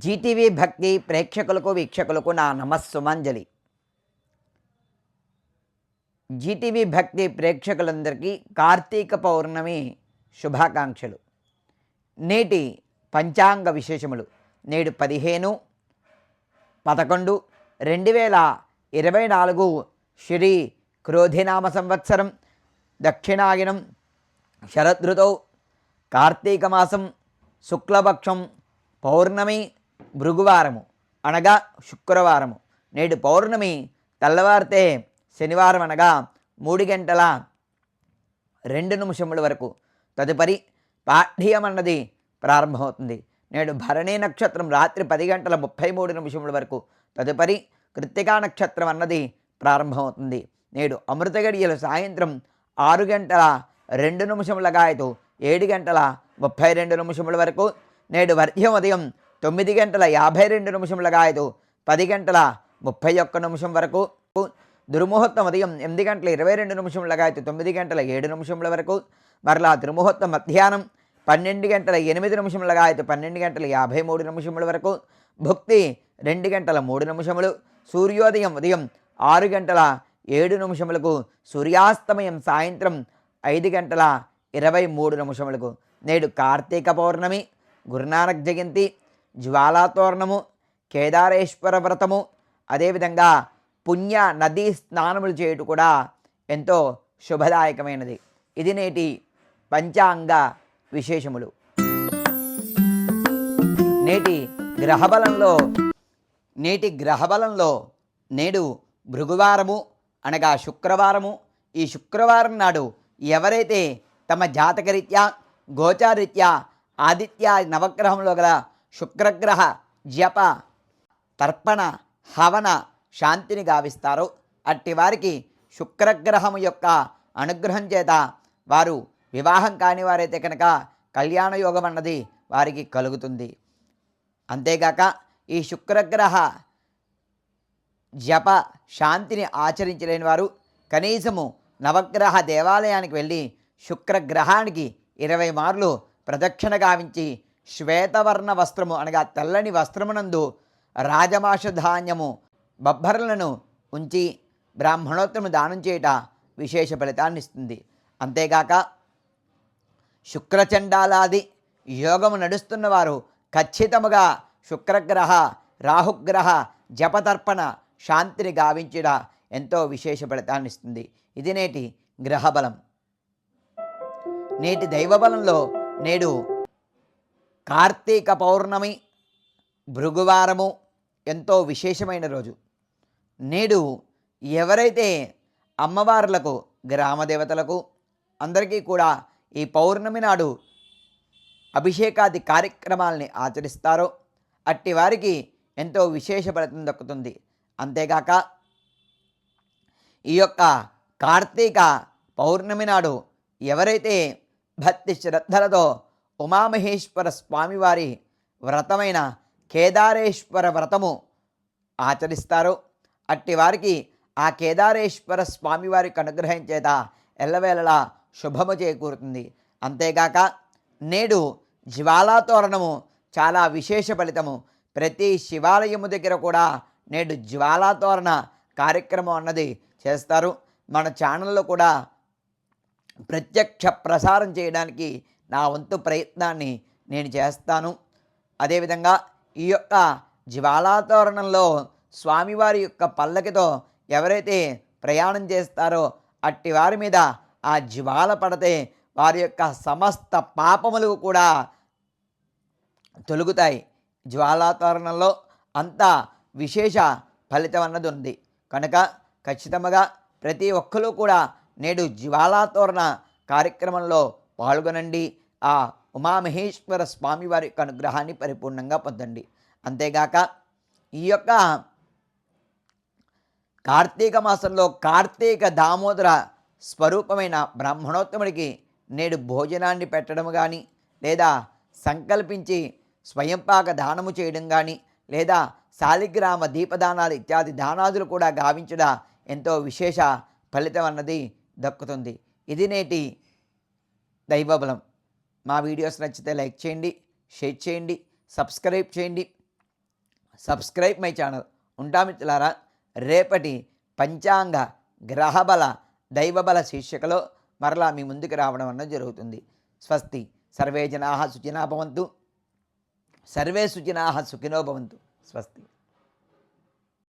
Zee TV భక్తి ప్రేక్షకులకు వీక్షకులకు నా నమస్సుమాంజలి. జీటీవీ భక్తి ప్రేక్షకులందరికీ కార్తీక పౌర్ణమి శుభాకాంక్షలు. నేటి పంచాంగ విశేషములు. నేడు 15/11/2024 శ్రీ క్రోధినామ సంవత్సరం, దక్షిణాయనం, శరదృతౌ, కార్తీక మాసం, శుక్లపక్షం, పౌర్ణమి భృగువారము అనగా శుక్రవారము. నేడు పౌర్ణమి తెల్లవారితే శనివారం అనగా 3:02 వరకు. తదుపరి పాఠ్యం అన్నది ప్రారంభమవుతుంది. నేడు భరణీ నక్షత్రం రాత్రి 10:33 వరకు. తదుపరి కృత్తికా నక్షత్రం అన్నది ప్రారంభమవుతుంది. నేడు అమృత గడియలు సాయంత్రం 6:02 7:32 వరకు. నేడు వర్ధ్యం ఉదయం 9:52 10:31 వరకు. దుర్ముహూర్తం ఉదయం 8:22 9:07 వరకు. మరలా దుర్ముహూర్తం మధ్యాహ్నం 12:08 12:53 వరకు. భుక్తి 2:03. సూర్యోదయం ఉదయం 6:07 సూర్యాస్తమయం సాయంత్రం 5:23. నేడు కార్తీక పౌర్ణమి, గురునానక్ జయంతి, జ్వాలాతోరణము, కేదారేశ్వర వ్రతము, అదేవిధంగా పుణ్య నదీ స్నానములు చేయుట కూడా ఎంతో శుభదాయకమైనది. ఇది నేటి పంచాంగ విశేషములు. నేటి గ్రహబలంలో నేడు భృగువారము అనగా శుక్రవారము. ఈ శుక్రవారం నాడు ఎవరైతే తమ జాతకరీత్యా గోచారీత్యా ఆదిత్య నవగ్రహంలో గల శుక్రగ్రహ జప తర్పణ హవన శాంతిని గావిస్తారో అట్టి వారికి శుక్రగ్రహం యొక్క అనుగ్రహం చేత వారు వివాహం కాని వారైతే కనుక కళ్యాణ యోగం అన్నది వారికి కలుగుతుంది. అంతేగాక ఈ శుక్రగ్రహ జప శాంతిని ఆచరించలేని వారు కనీసము నవగ్రహ దేవాలయానికి వెళ్ళి శుక్రగ్రహానికి 20 మార్లు ప్రదక్షిణ గావించి శ్వేతవర్ణ వస్త్రము అనగా తెల్లని వస్త్రమునందు రాజమాష ధాన్యము బొబ్బర్లను ఉంచి బ్రాహ్మణోత్తము దానం చేయుట విశేష ఫలితాన్ని ఇస్తుంది. అంతేగాక శుక్రచండాలాది యోగము నడుస్తున్నవారు ఖచ్చితముగా శుక్రగ్రహ రాహుగ్రహ జపతర్పణ శాంతిని గావించుట ఎంతో విశేష ఫలితాన్ని ఇస్తుంది. ఇది నేటి గ్రహబలం. నేటి దైవబలంలో నేడు కార్తీక పౌర్ణమి భృగువారము ఎంతో విశేషమైన రోజు. నేడు ఎవరైతే అమ్మవార్లకు గ్రామదేవతలకు అందరికీ కూడా ఈ పౌర్ణమి నాడు అభిషేకాది కార్యక్రమాలని ఆచరిస్తారో అట్టి వారికి ఎంతో విశేష ఫలితం దక్కుతుంది. అంతేగాక ఈ యొక్క కార్తీక పౌర్ణమి నాడు ఎవరైతే భక్తి శ్రద్ధలతో ఉమామహేశ్వర స్వామివారి వ్రతమైన కేదారేశ్వర వ్రతము ఆచరిస్తారో అట్టి వారికి ఆ కేదారేశ్వర స్వామివారికి అనుగ్రహం చేత ఎల్లవేళలా శుభము చేకూరుతుంది. అంతేగాక నేడు జ్వాలాతోరణము చాలా విశేష ఫలితము. ప్రతి శివాలయము దగ్గర కూడా నేడు జ్వాలాతోరణ కార్యక్రమం అన్నది చేస్తారు. మన ఛానల్లో కూడా ప్రత్యక్ష ప్రసారం చేయడానికి నా వంతు ప్రయత్నాన్ని నేను చేస్తాను. అదేవిధంగా ఈ యొక్క జ్వాలాతోరణంలో స్వామివారి యొక్క పల్లకితో ఎవరైతే ప్రయాణం చేస్తారో అట్టి వారి మీద ఆ జ్వాల పడితే వారి యొక్క సమస్త పాపములు కూడా తొలుగుతాయి. జ్వాలాతోరణంలో అంత విశేష ఫలితం అన్నది ఉంది కనుక ఖచ్చితంగా ప్రతి ఒక్కరూ కూడా నేడు జ్వాలాతోరణ కార్యక్రమంలో పాల్గొనండి. ఆ ఉమామహేశ్వర స్వామివారి యొక్క అనుగ్రహాన్ని పరిపూర్ణంగా పొందండి. అంతేగాక ఈ యొక్క కార్తీక మాసంలో కార్తీక దామోదర స్వరూపమైన బ్రాహ్మణోత్తముడికి నేడు భోజనాన్ని పెట్టడం కానీ, లేదా సంకల్పించి స్వయంపాక దానము చేయడం కానీ, లేదా శాలిగ్రామ దీపదానాలు ఇత్యాది దానాదులు కూడా గావించడం ఎంతో విశేష ఫలితం అన్నది దక్కుతుంది. ఇది నేటి దైవబలం. మా వీడియోస్ నచ్చితే లైక్ చేయండి, షేర్ చేయండి, సబ్స్క్రైబ్ చేయండి. Subscribe my channel. ఉంటామిత్రులారా, రేపటి పంచాంగ గ్రహబల దైవబల శీర్షికలో మరలా మీ ముందుకు రావడం అన్నది జరుగుతుంది. స్వస్తి. సర్వే జనాః సుఖినో భవంతు. సర్వే సుఖినః సుఖినో భవంతు. స్వస్తి.